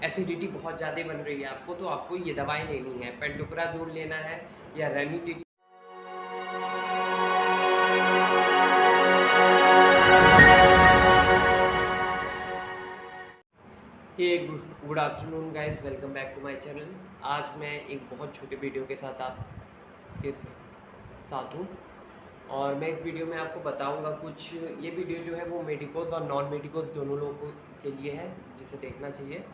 Acidity बहुत ज़्यादा बन रही है आपको, तो आपको ये दवाएं लेनी है। पेंटोप्राजोल लेना है या ranitidine. Hey good afternoon guys, welcome back to my channel. आज मैं एक बहुत छोटे वीडियो के साथ आपके साथ हूँ और मैं इस वीडियो में आपको बताऊंगा कुछ। ये वीडियो जो है वो मेडिकोज और नॉन मेडिकोज दोनों लोगों के लिए है, जिसे देखना चाहिए,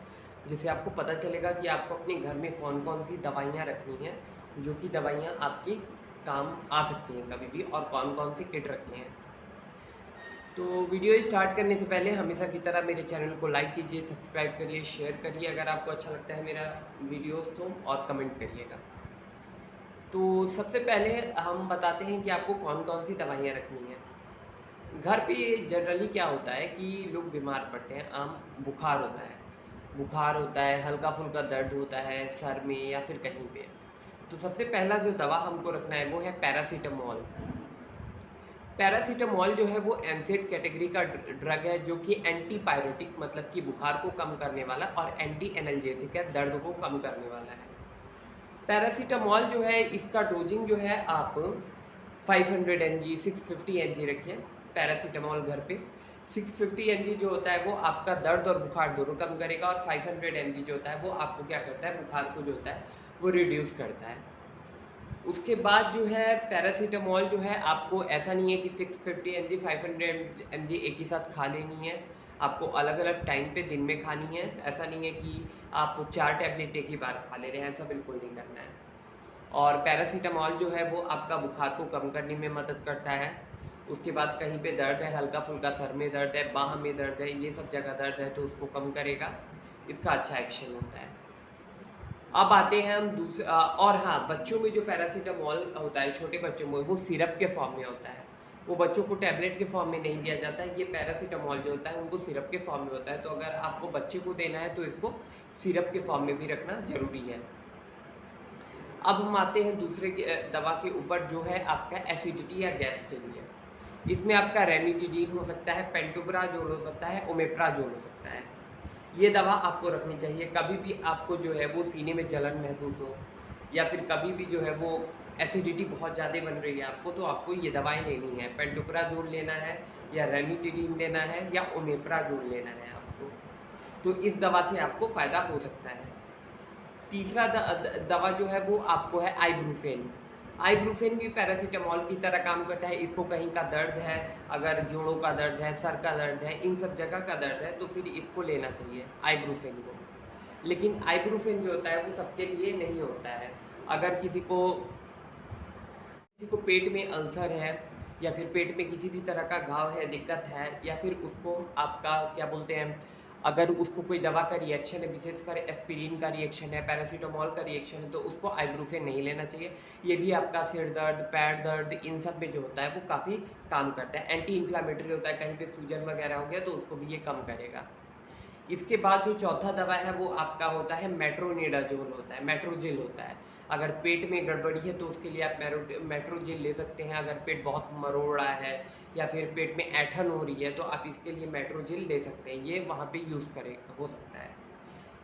जिससे आपको पता चलेगा कि आपको अपने घर में कौन कौन सी दवाइयाँ रखनी हैं, जो कि दवाइयाँ आपकी काम आ सकती हैं कभी भी, और कौन कौन सी किट रखनी है। तो वीडियो स्टार्ट करने से पहले हमेशा की तरह मेरे चैनल को लाइक कीजिए, सब्सक्राइब करिए, शेयर करिए अगर आपको अच्छा लगता है मेरा वीडियोस तो, और कमेंट करिएगा। तो सबसे पहले हम बताते हैं कि आपको कौन कौन सी दवाइयाँ रखनी है। घर पे जनरली क्या होता है कि लोग बीमार पड़ते हैं, आम बुखार होता है, हल्का फुल्का दर्द होता है सर में या फिर कहीं पे। तो सबसे पहला जो दवा हमको रखना है वो है पैरासीटामोल। पैरासीटामोल जो है वो एनसेड कैटेगरी का ड्रग है, जो कि एंटीपायरेटिक मतलब कि बुखार को कम करने वाला और एंटी एनाल्जेसिक है, दर्द को कम करने वाला है। पैरासीटामोल जो है इसका डोजिंग जो है आप 500 mg 650 mg रखिए पैरासीटामोल घर पे। 650 mg जो होता है वो आपका दर्द और बुखार दोनों कम करेगा, और 500 mg जो होता है वो आपको क्या करता है, बुखार को जो होता है वो रिड्यूस करता है। उसके बाद जो है पैरासीटामोल जो है आपको ऐसा नहीं है कि 650 mg 500 mg एक ही साथ खा लेनी है, आपको अलग अलग टाइम पे दिन में खानी है। ऐसा नहीं है कि आप 4 टैबलेट एक ही बार खा ले रहे हैं, ऐसा बिल्कुल नहीं करना है। और पैरासीटामोल जो है वो आपका बुखार को कम करने में मदद करता है। उसके बाद कहीं पे दर्द है, हल्का फुल्का सर में दर्द है, बाह में दर्द है, ये सब जगह दर्द है तो उसको कम करेगा, इसका अच्छा एक्शन होता है। अब आते हैं हम दूसरे और हाँ, बच्चों में जो पैरासीटामोल होता है छोटे बच्चों में वो सिरप के फॉर्म में होता है, वो बच्चों को टैबलेट के फॉर्म में नहीं दिया जाता है। ये पैरासीटामोल जो होता है उनको सिरप के फॉर्म में होता है, तो अगर आपको बच्चे को देना है तो इसको सिरप के फॉर्म में भी रखना जरूरी है। अब हम आते हैं दूसरे दवा के ऊपर, जो है आपका एसिडिटी या गैस के लिए। इसमें आपका रेनिटिडीन हो सकता है, पेंटोप्राजोल हो सकता है, ओमेप्राजोल हो सकता है। ये दवा आपको रखनी चाहिए कभी भी आपको जो है वो सीने में जलन महसूस हो, या फिर कभी भी जो है वो एसिडिटी बहुत ज़्यादा बन रही है आपको, तो आपको ये दवाएं लेनी है। पेंटोप्राजोल लेना है या रेनिटिडीन लेना है या ओमेप्राजोल लेना है आपको, तो इस दवा से आपको फ़ायदा हो सकता है। तीसरा दवा जो है वो आपको है आइब्रूफेन। आइब्रूफेन भी पैरासीटामोल की तरह काम करता है। इसको कहीं का दर्द है, अगर जोड़ों का दर्द है, सर का दर्द है, इन सब जगह का दर्द है, तो फिर इसको लेना चाहिए आइब्रूफेन को। लेकिन आइब्रूफेन जो होता है वो सबके लिए नहीं होता है। अगर किसी को पेट में अल्सर है, या फिर पेट में किसी भी तरह का घाव है, दिक्कत है, या फिर उसको आपका क्या बोलते हैं, अगर उसको कोई दवा का रिएक्शन है, विशेषकर एस्पिरिन का रिएक्शन है, पैरासीटामोल का रिएक्शन है, तो उसको आइब्रूफेन नहीं लेना चाहिए। ये भी आपका सिर दर्द, पैर दर्द, इन सब में जो होता है वो काफ़ी काम करता है। एंटी इन्फ्लामेटरी होता है, कहीं पे सूजन वगैरह हो गया तो उसको भी ये कम करेगा। इसके बाद जो चौथा दवा है वो आपका होता है मेट्रोनिडाजोल होता है, मेट्रोजिल होता है। अगर पेट में गड़बड़ी है तो उसके लिए आप मेट्रोजिल ले सकते हैं। अगर पेट बहुत मरोड़ रहा है या फिर पेट में ऐंठन हो रही है तो आप इसके लिए मेट्रोजिल ले सकते हैं, ये वहाँ पे यूज़ करे हो सकता है।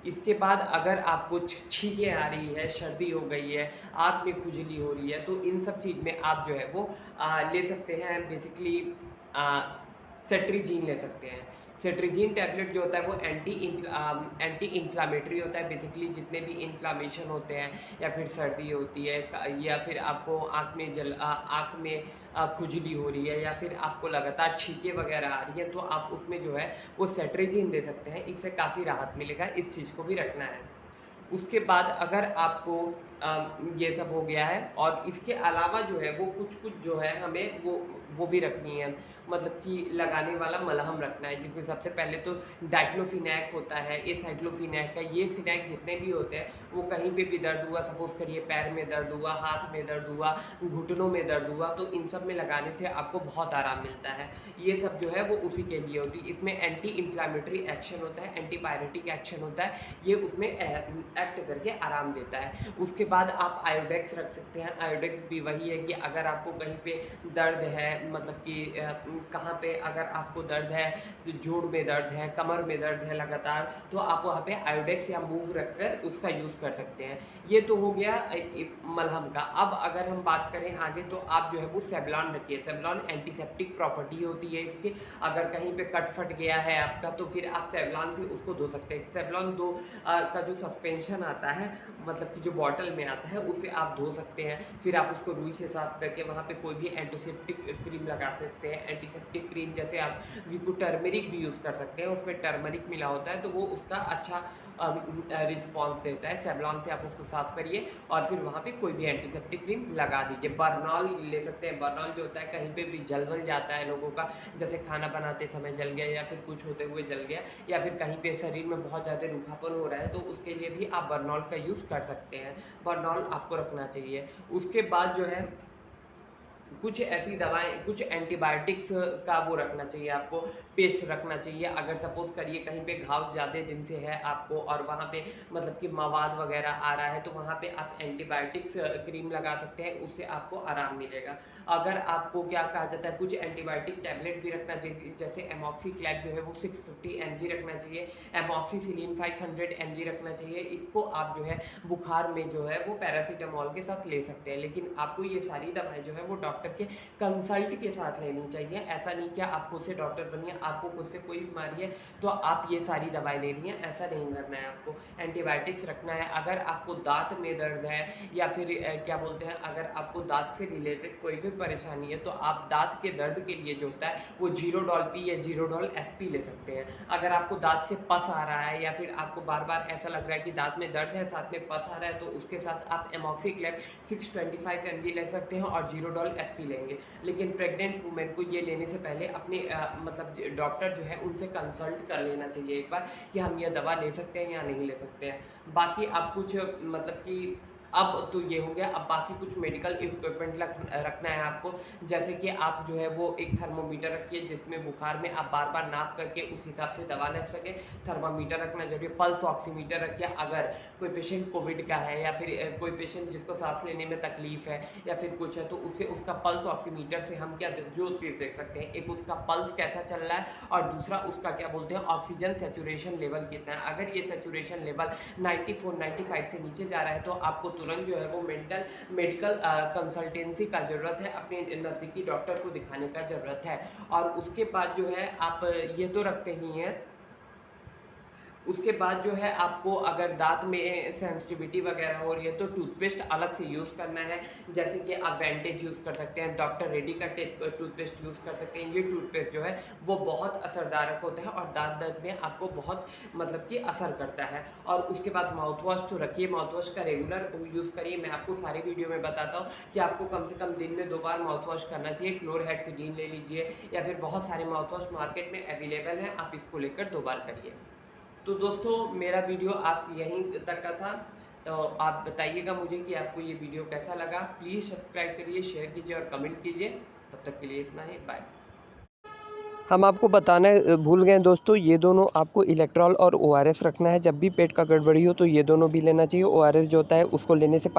इसके बाद अगर आपको छींकें आ रही है, सर्दी हो गई है, आँख में खुजली हो रही है, तो इन सब चीज़ में आप जो है वो ले सकते हैं। बेसिकली सेट्रिजीन ले सकते हैं। सेट्रिजीन टैबलेट जो होता है वो एंटी इन्फ्लामेटरी होता है। बेसिकली जितने भी इन्फ्लामेशन होते हैं, या फिर सर्दी होती है, या फिर आपको आँख में खुजली हो रही है, या फिर आपको लगातार छींकें वगैरह आ रही है, तो आप उसमें जो है वो सेट्रिजीन दे सकते हैं। इससे काफ़ी राहत मिलेगा, इस चीज़ को भी रखना है। उसके बाद अगर आपको ये सब हो गया है, और इसके अलावा जो है वो कुछ जो है हमें वो भी रखनी है, मतलब कि लगाने वाला मलहम रखना है, जिसमें सबसे पहले तो डाइक्लोफिनैक होता है, एसाइक्लोफिनैक का। ये फिनैक जितने भी होते हैं वो कहीं पे भी दर्द हुआ, सपोज करिए पैर में दर्द हुआ, हाथ में दर्द हुआ, घुटनों में दर्द हुआ, तो इन सब में लगाने से आपको बहुत आराम मिलता है। ये सब जो है वो उसी के लिए होती है। इसमें एंटी इन्फ्लामेटरी एक्शन होता है, एंटीपायरेटिक एक्शन होता है, ये उसमें एक्ट करके आराम देता है। उसके बाद आप आयोडेक्स रख सकते हैं। आयोडेक्स भी वही है कि अगर आपको कहीं पे दर्द है, मतलब कि कहाँ पे अगर आपको दर्द है, जोड़ में दर्द है, कमर में दर्द है लगातार, तो आप वहाँ पे आयोडेक्स या मूव रखकर उसका यूज़ कर सकते हैं। ये तो हो गया मलहम का। अब अगर हम बात करें आगे, तो आप जो है वो सेवलॉन रखिए। सेवलॉन एंटीसेप्टिक प्रॉपर्टी होती है इसकी। अगर कहीं पे कट फट गया है आपका, तो फिर आप सेवलॉन से उसको धो सकते हैं। सेवलॉन का जो सस्पेंशन आता है, मतलब कि जो बॉटल में आता है, उसे आप धो सकते हैं। फिर आप उसको रुई से साफ करके वहाँ पे कोई भी एंटीसेप्टिक क्रीम लगा सकते हैं। एंटीसेप्टिक क्रीम जैसे आप विको टर्मरिक भी यूज़ कर सकते हैं, उसमें टर्मरिक मिला होता है, तो वो उसका अच्छा रिस्पॉन्स देता है। सेवलॉन से आप उसको साफ करिए और फिर वहाँ पे कोई भी एंटीसेप्टिक क्रीम लगा दीजिए। बर्नॉल ले सकते हैं। बर्नॉल जो होता है, कहीं पे भी जल जाता है लोगों का, जैसे खाना बनाते समय जल गया या फिर कुछ होते हुए जल गया, या फिर कहीं पे शरीर में बहुत ज़्यादा रूखापन हो रहा है, तो उसके लिए भी आप बर्नॉल का यूज़ कर सकते हैं। बर्नॉल आपको रखना चाहिए। उसके बाद जो है कुछ ऐसी दवाएं, कुछ एंटीबायोटिक्स का वो रखना चाहिए आपको, पेस्ट रखना चाहिए। अगर सपोज करिए कहीं पे घाव ज़्यादा दिन से है आपको और वहाँ पे मतलब कि मवाद वगैरह आ रहा है, तो वहाँ पे आप एंटीबायोटिक्स क्रीम लगा सकते हैं, उससे आपको आराम मिलेगा। अगर आपको क्या कहा जाता है, कुछ एंटीबायोटिक टैबलेट भी रखना चाहिए, जैसे एमॉक्सीक्लैब जो है वो 650 mg रखना चाहिए। एमॉक्सीसिलिन 500 mg रखना चाहिए। इसको आप जो है बुखार में जो है वो पैरासीटामोल के साथ ले सकते हैं। लेकिन आपको ये सारी दवाएं जो है वो डॉक्टर के कंसल्ट के साथ लेनी चाहिए। ऐसा नहीं कि आप खुद से डॉक्टर बनिए, आपको खुद से कोई बीमारी है तो आप ये सारी दवाएं ले रही हैं, ऐसा नहीं करना है। आपको एंटीबायोटिक्स रखना है। अगर आपको दांत में दर्द है या फिर क्या बोलते हैं, अगर आपको दांत से रिलेटेड कोई भी परेशानी है, तो आप दांत के दर्द के लिए जो होता है वो जीरोडॉल पी या जीरोडॉल SP ले सकते हैं। अगर आपको दांत से पस आ रहा है या फिर आपको बार बार ऐसा लग रहा है कि दांत में दर्द है साथ में पस आ रहा है, तो उसके साथ आप एमॉक्सीक्लैब 625 mg ले सकते हैं और जीरोडॉल SP लेंगे। लेकिन प्रेग्नेंट वुमेन को ये लेने से पहले अपने मतलब डॉक्टर जो है उनसे कंसल्ट कर लेना चाहिए एक बार, कि हम ये दवा ले सकते हैं या नहीं ले सकते हैं। बाकी आप कुछ मतलब कि अब तो ये हो गया। अब बाकी कुछ मेडिकल इक्विपमेंट रखना है आपको, जैसे कि आप जो है वो एक थर्मोमीटर रखिए, जिसमें बुखार में आप बार बार नाप करके उस हिसाब से दवा ले सके। थर्मामीटर रखना जरूरी है। पल्स ऑक्सीमीटर रखिए। अगर कोई पेशेंट कोविड का है या फिर कोई पेशेंट जिसको सांस लेने में तकलीफ है या फिर कुछ है, तो उससे उसका पल्स ऑक्सीमीटर से हम क्या जो चीज़ देख सकते हैं, एक उसका पल्स कैसा चल रहा है और दूसरा उसका क्या बोलते हैं ऑक्सीजन सेचुरेशन लेवल कितना है। अगर ये सेचुरेशन लेवल 94-95 से नीचे जा रहा है, तो आपको तुरंत जो है वो मेडिकल कंसल्टेंसी का ज़रूरत है, अपने नज़दीकी डॉक्टर को दिखाने का ज़रूरत है। और उसके बाद जो है आप ये तो रखते ही हैं। उसके बाद जो है आपको अगर दांत में सेंसिटिविटी वगैरह हो रही है, तो टूथपेस्ट अलग से यूज़ करना है। जैसे कि आप वेंटेज यूज़ कर सकते हैं, डॉक्टर रेड्डी का टूथपेस्ट यूज़ कर सकते हैं। ये टूथपेस्ट जो है वो बहुत असरदारक होता है और दांत दर्द में आपको बहुत मतलब कि असर करता है। और उसके बाद माउथ वॉश तो रखिए, माउथ वॉश का रेगुलर यूज़ करिए। मैं आपको सारी वीडियो में बताता हूँ कि आपको कम से कम दिन में 2 बार माउथ वॉश करना चाहिए। क्लोरहेक्सिडीन ले लीजिए या फिर बहुत सारे माउथ वॉश मार्केट में अवेलेबल हैं, आप इसको लेकर 2 बार करिए। तो दोस्तों मेरा वीडियो आज यहीं तक का था। तो आप बताइएगा मुझे कि आपको ये वीडियो कैसा लगा। प्लीज़ सब्सक्राइब करिए, शेयर कीजिए और कमेंट कीजिए। तब तक के लिए इतना ही, बाय। हम आपको बताना भूल गए दोस्तों, ये दोनों आपको इलेक्ट्रॉल और ORS रखना है। जब भी पेट का गड़बड़ी हो तो ये दोनों भी लेना चाहिए। ORS जो होता है उसको लेने से